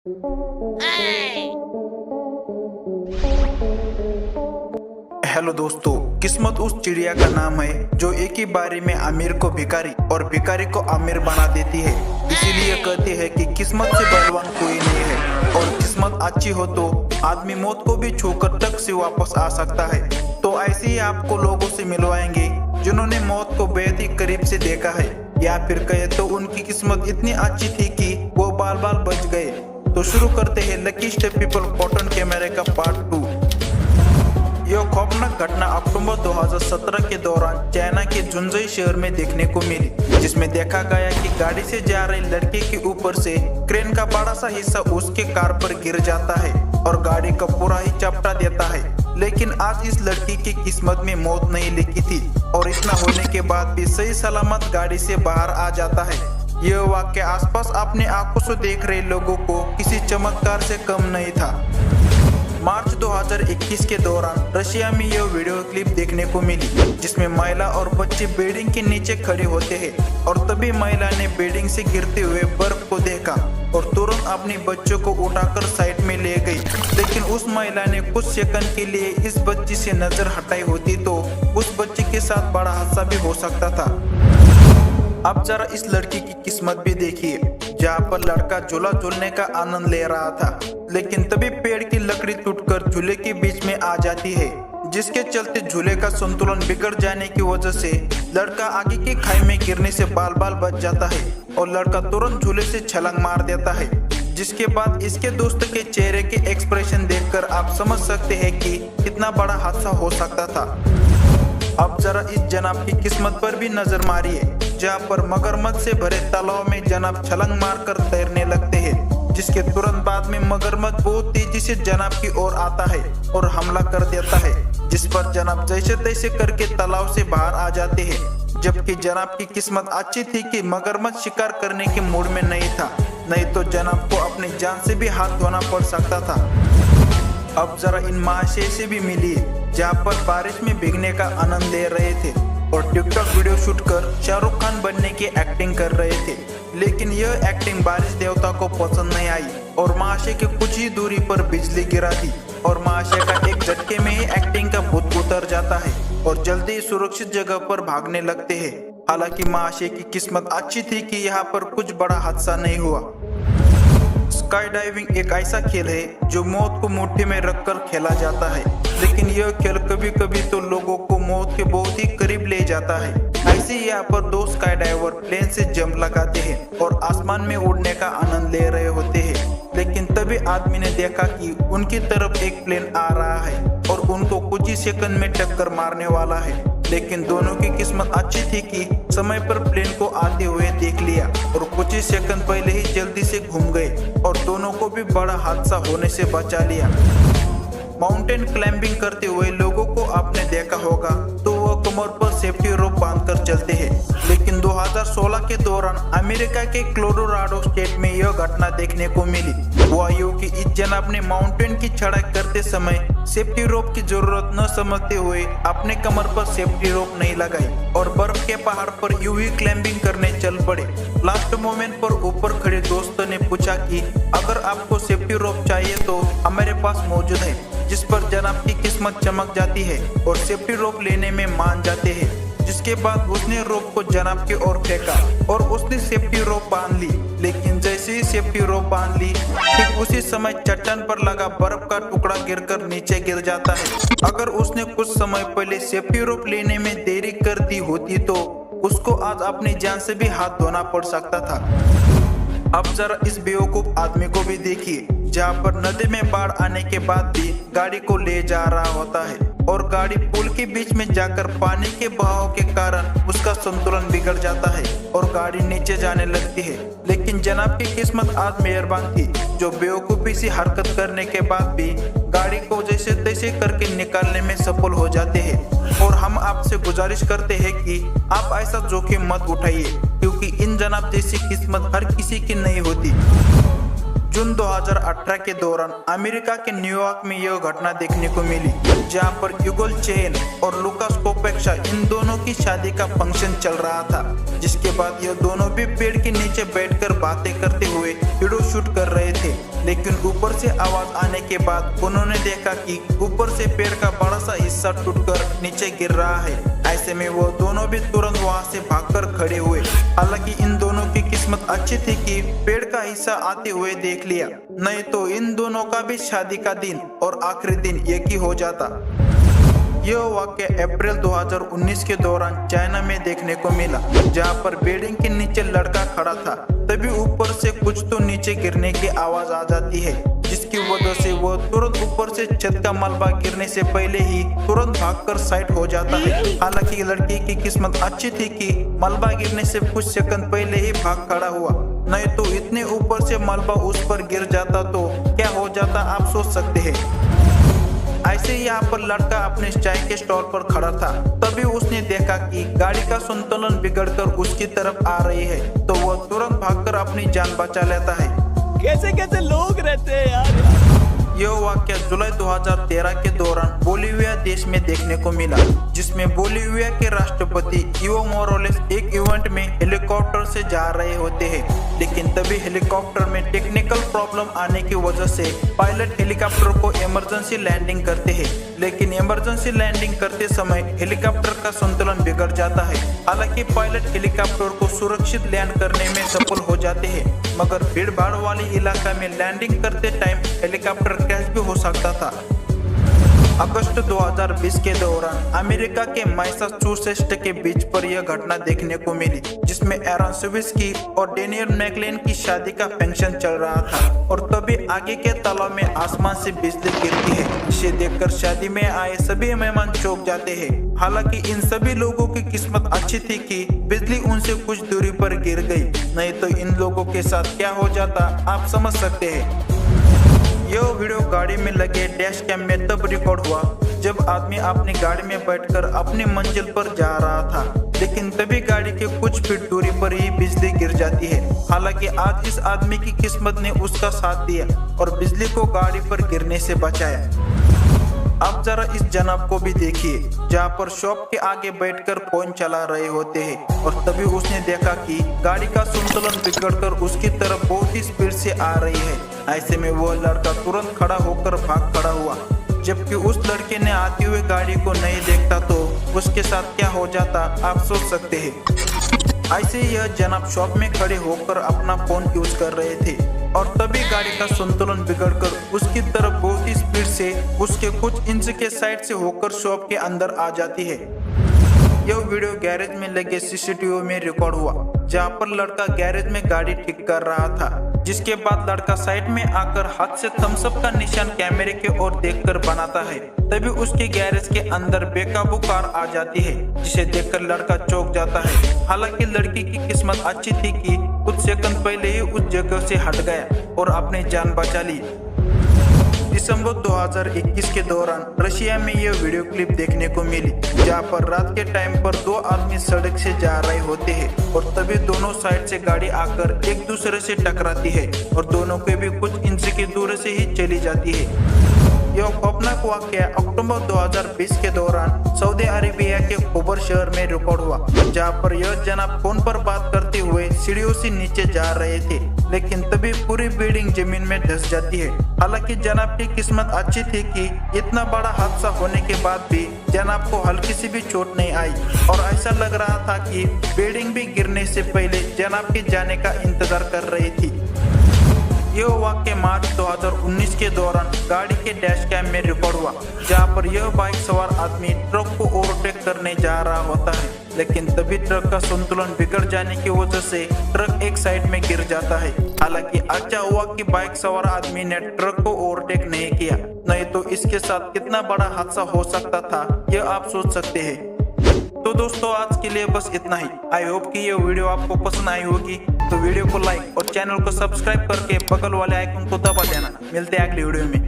Hello दोस्तों, किस्मत उस चिड़िया का नाम है जो एक ही बारी में अमीर को भिखारी और भिखारी को अमीर बना देती है। इसीलिए कहते हैं कि किस्मत से बलवान कोई नहीं है और किस्मत अच्छी हो तो आदमी मौत को भी छूकर तक से वापस आ सकता है। तो ऐसे ही आपको लोगों से मिलवाएंगे जिन्होंने मौत को बेहद ही करीब से देखा है, या फिर कहे तो उनकी किस्मत इतनी अच्छी थी कि वो बाल बाल बच गए। तो शुरू करते हैं लकीस्ट पीपल कॉटन कैमरे का पार्ट 2। यह खौफनाक घटना अक्टूबर 2017 के दौरान चाइना के जुनजई शहर में देखने को मिली, जिसमें देखा गया कि गाड़ी से जा रहे लड़के के ऊपर से क्रेन का बड़ा सा हिस्सा उसके कार पर गिर जाता है और गाड़ी का पूरा ही चपटा देता है। लेकिन आज इस लड़की की किस्मत में मौत नहीं लिखी थी और इतना होने के बाद भी सही सलामत गाड़ी से बाहर आ जाता है। यह वाक्य आसपास अपने आंखों से देख रहे लोगों को किसी चमत्कार से कम नहीं था। मार्च 2021 के दौरान रशिया में यह वीडियो क्लिप देखने को मिली, जिसमें महिला और बच्चे बिल्डिंग के नीचे खड़े होते हैं और तभी महिला ने बिल्डिंग से गिरते हुए बर्फ को देखा और तुरंत अपने बच्चों को उठाकर साइड में ले गई। लेकिन उस महिला ने कुछ सेकंड के लिए इस बच्ची से नजर हटाई होती तो उस बच्ची के साथ बड़ा हादसा भी हो सकता था। अब जरा इस लड़की की किस्मत भी देखिए, जहाँ पर लड़का झूला झूलने का आनंद ले रहा था, लेकिन तभी पेड़ की लकड़ी टूटकर झूले के बीच में आ जाती है, जिसके चलते झूले का संतुलन बिगड़ जाने की वजह से लड़का आगे की खाई में गिरने से बाल बाल बच जाता है और लड़का तुरंत झूले से छलांग मार देता है। जिसके बाद इसके दोस्त के चेहरे के एक्सप्रेशन देखकर आप समझ सकते हैं कि कितना बड़ा हादसा हो सकता था। अब जरा इस जनाब की किस्मत पर भी नजर मारिए, जहाँ पर मगरमच्छ से भरे तालाब में जनाब छलांग मारकर तैरने लगते हैं, जिसके तुरंत बाद में मगरमच्छ बहुत तेजी से जनाब की ओर आता है और हमला कर देता है, जिस पर जनाब जैसे तैसे करके तालाब से बाहर आ जाते हैं। जबकि जनाब की किस्मत अच्छी थी कि मगरमच्छ शिकार करने के मूड में नहीं था, नहीं तो जनाब को अपनी जान से भी हाथ धोना पड़ सकता था। अब जरा इन महाशय से भी मिलिए, जहाँ पर बारिश में भीगने का आनंद ले रहे थे और टिकटॉक वीडियो शूट कर शाहरुख खान बनने की एक्टिंग कर रहे थे। लेकिन यह एक्टिंग बारिश देवता को पसंद नहीं आई और महाशय के कुछ ही दूरी पर बिजली गिरा दी और महाशय का एक झटके में ही एक्टिंग का भूत उतर जाता है और जल्दी ही सुरक्षित जगह पर भागने लगते हैं। हालांकि महाशय की किस्मत अच्छी थी कि यहाँ पर कुछ बड़ा हादसा नहीं हुआ। स्काई डाइविंग एक ऐसा खेल है जो मौत को मुट्ठी में रखकर खेला जाता है, लेकिन यह खेल कभी कभी तो लोगों को मौत के बहुत ही करीब ले जाता है। ऐसे ही यहाँ पर दो स्काई डाइवर प्लेन से जंप लगाते हैं और आसमान में उड़ने का आनंद ले रहे होते हैं, लेकिन तभी आदमी ने देखा कि उनकी तरफ एक प्लेन आ रहा है और उनको कुछ ही सेकंड में टक्कर मारने वाला है। लेकिन दोनों की किस्मत अच्छी थी कि समय पर प्लेन को आते हुए देख लिया और कुछ ही सेकंड पहले ही जल्दी से घूम गए और दोनों को भी बड़ा हादसा होने से बचा लिया। माउंटेन क्लाइंबिंग करते हुए लोगों को आपने देखा होगा तो वह कमर पर सेफ्टी रोप बांधकर चलते हैं, लेकिन 2016 के दौरान अमेरिका के कोलोराडो स्टेट में यह घटना देखने को मिली। हुआ यूं कि इस जनाब ने माउंटेन की चढ़ाई करते समय सेफ्टी रोप की जरूरत न समझते हुए अपने कमर पर सेफ्टी रोप नहीं लगाई और बर्फ के पहाड़ पर यूं ही क्लाइंबिंग करने चल पड़े। लास्ट मोमेंट पर ऊपर खड़े दोस्तों ने पूछा कि अगर आपको सेफ्टी रोप चाहिए तो हमारे पास मौजूद है, जिस पर जनाब की किस्मत चमक जाती है और सेफ्टी रोप लेने में मान जाते हैं। जिसके बाद उसने रोप को जनाब की ओर फेंका और उसने सेफ्टी रोप बांध ली, लेकिन जैसे ही सेफ्टी रोप बांध ली ठीक उसी समय चट्टान पर लगा बर्फ का टुकड़ा गिरकर नीचे गिर जाता है। अगर उसने कुछ समय पहले सेफ्टी रोप लेने में देरी कर दी होती तो उसको आज अपनी जान से भी हाथ धोना पड़ सकता था। अब जरा इस बेवकूफ आदमी को भी देखिए, जहाँ पर नदी में बाढ़ आने के बाद भी गाड़ी को ले जा रहा होता है और गाड़ी पुल के बीच में जाकर पानी के बहाव के कारण उसका संतुलन बिगड़ जाता है और गाड़ी नीचे जाने लगती है। लेकिन जनाब की किस्मत आज मेहरबान थी, जो बेवकूफी सी हरकत करने के बाद भी गाड़ी को जैसे तैसे करके निकालने में सफल हो जाते हैं। और हम आपसे गुजारिश करते हैं कि आप ऐसा जोखिम मत उठाइए, क्योंकि इन जनाब जैसी किस्मत हर किसी की नहीं होती। जून 2018 के दौरान अमेरिका के न्यूयॉर्क में यह घटना देखने को मिली, जहां पर यूगोल चेन और लुकास कोपेक्षा इन दोनों की शादी का फंक्शन चल रहा था। जिसके बाद यह दोनों भी पेड़ के नीचे बैठकर बातें करते हुए वीडियो शूट कर रहे थे, लेकिन ऊपर से आवाज आने के बाद उन्होंने देखा कि ऊपर से पेड़ का बड़ा सा हिस्सा टूटकर नीचे गिर रहा है। ऐसे में वो दोनों भी तुरंत वहां से भागकर खड़े हुए। हालांकि इन दोनों की किस्मत अच्छी थी कि पेड़ का हिस्सा आते हुए देख लिया, नहीं तो इन दोनों का भी शादी का दिन और आखिरी दिन एक ही हो जाता। यह वाक्य अप्रैल 2019 के दौरान चाइना में देखने को मिला, जहां पर बिल्डिंग के नीचे लड़का खड़ा था। तभी ऊपर से कुछ तो नीचे गिरने की आवाज आ जाती है, जिसकी वजह से वो तुरंत ऊपर से छत का मलबा गिरने से पहले ही तुरंत भागकर साइड हो जाता है। हालांकि लड़की की किस्मत अच्छी थी कि मलबा गिरने से कुछ सेकंड पहले ही भाग खड़ा हुआ, नहीं तो इतने ऊपर से मलबा उस पर गिर जाता तो क्या हो जाता आप सोच सकते हैं। ऐसे ही यहाँ पर लड़का अपने चाय के स्टॉल पर खड़ा था। तभी उसने देखा कि गाड़ी का संतुलन बिगड़कर उसकी तरफ आ रही है, तो वह तुरंत भागकर अपनी जान बचा लेता है। कैसे कैसे लोग रहते हैं यार। यह वाक्य जुलाई 2013 के दौरान बोलिविया देश में देखने को मिला, जिसमें बोलिविया के राष्ट्रपति इवो मोरालेस एक इवेंट में हेलीकॉप्टर से जा रहे होते हैं, लेकिन तभी हेलीकॉप्टर में टेक्निकल प्रॉब्लम आने की वजह से पायलट हेलीकॉप्टर को इमरजेंसी लैंडिंग करते हैं। लेकिन इमरजेंसी लैंडिंग करते समय हेलीकॉप्टर का संतुलन बिगड़ जाता है। हालांकि पायलट हेलीकॉप्टर को सुरक्षित लैंड करने में सफल हो जाते हैं, मगर भीड़ भाड़ वाले इलाका में लैंडिंग करते टाइम हेलीकॉप्टर क्रैश भी हो सकता था। अगस्त 2020 के दौरान अमेरिका के मैसाचुसेट्स के बीच पर यह घटना देखने को मिली, जिसमें एरन स्विस्की और डेनियल मैकलेन की शादी का फंक्शन चल रहा था, और तभी आगे के तालाब में आसमान से बिजली गिरती है, जिसे देखकर शादी में आए सभी मेहमान चौंक जाते हैं। हालांकि इन सभी लोगों की किस्मत अच्छी थी कि बिजली उनसे कुछ दूरी पर गिर गई, नहीं तो इन लोगों के साथ क्या हो जाता आप समझ सकते हैं। यह वीडियो गाड़ी में लगे डैश कैम में तब रिकॉर्ड हुआ जब आदमी अपनी गाड़ी में बैठकर अपनी मंजिल पर जा रहा था, लेकिन तभी गाड़ी के कुछ फीट दूरी पर ही बिजली गिर जाती है। हालांकि आज इस आदमी की किस्मत ने उसका साथ दिया और बिजली को गाड़ी पर गिरने से बचाया। अब जरा इस जनाब को भी देखिए, जहाँ पर शॉप के आगे बैठकर फोन चला रहे होते हैं, और तभी उसने देखा कि गाड़ी का संतुलन बिगड़कर उसकी तरफ बहुत ही स्पीड से आ रही है। ऐसे में वो लड़का तुरंत खड़ा होकर भाग खड़ा हुआ, जबकि उस लड़के ने आती हुई गाड़ी को नहीं देखता तो उसके साथ क्या हो जाता आप सोच सकते हैं। ऐसे यह जनाब शॉप में खड़े होकर अपना फोन यूज कर रहे थे, और तभी गाड़ी का संतुलन बिगड़कर उसकी तरफ बहुत ही स्पीड से उसके कुछ इंच के साइड से होकर शॉप के अंदर आ जाती है। यह वीडियो गैरेज में लगे सीसीटीवी में रिकॉर्ड हुआ, जहां पर लड़का गैरेज में गाड़ी ठीक कर रहा था, जिसके बाद लड़का साइड में आकर हाथ से थम्स अप का निशान कैमरे की ओर देखकर बनाता है। तभी उसके गैरेज के अंदर बेकाबू कार आ जाती है, जिसे देखकर लड़का चौंक जाता है। हालांकि लड़की की किस्मत अच्छी थी कि कुछ सेकंड पहले ही उस जगह से हट गया और अपनी जान बचा ली। दिसंबर 2021 के दौरान रशिया में यह वीडियो क्लिप देखने को मिली, जहां पर रात के टाइम पर दो आदमी सड़क से जा रहे होते हैं, और तभी दोनों साइड से गाड़ी आकर एक दूसरे से टकराती है और दोनों के भी कुछ इंच की दूरी से ही चली जाती है। यह खौफनाक वाकया अक्टूबर 2020 के दौरान सऊदी अरेबिया के खुबर शहर में रिकॉर्ड हुआ, जहां पर यह जनाब फोन पर बात करते हुए सीढ़ियों से नीचे जा रहे थे, लेकिन तभी पूरी बिल्डिंग जमीन में धंस जाती है। हालांकि जनाब की किस्मत अच्छी थी कि इतना बड़ा हादसा होने के बाद भी जनाब को हल्की सी भी चोट नहीं आई, और ऐसा लग रहा था कि बिल्डिंग भी गिरने से पहले जनाब के जाने का इंतजार कर रही थी। यह वाक्य मार्च 2019 के दौरान गाड़ी के डैश कैम में रिकॉर्ड हुआ, जहां पर यह बाइक सवार आदमी ट्रक को ओवरटेक करने जा रहा होता है, लेकिन तभी ट्रक का संतुलन बिगड़ जाने की वजह से ट्रक एक साइड में गिर जाता है। हालांकि अच्छा हुआ कि बाइक सवार आदमी ने ट्रक को ओवरटेक नहीं किया, नहीं तो इसके साथ कितना बड़ा हादसा हो सकता था यह आप सोच सकते हैं। तो दोस्तों आज के लिए बस इतना ही। आई होप कि ये वीडियो आपको पसंद आई होगी, तो वीडियो को लाइक और चैनल को सब्सक्राइब करके बगल वाले आइकन को दबा देना। मिलते हैं अगली वीडियो में।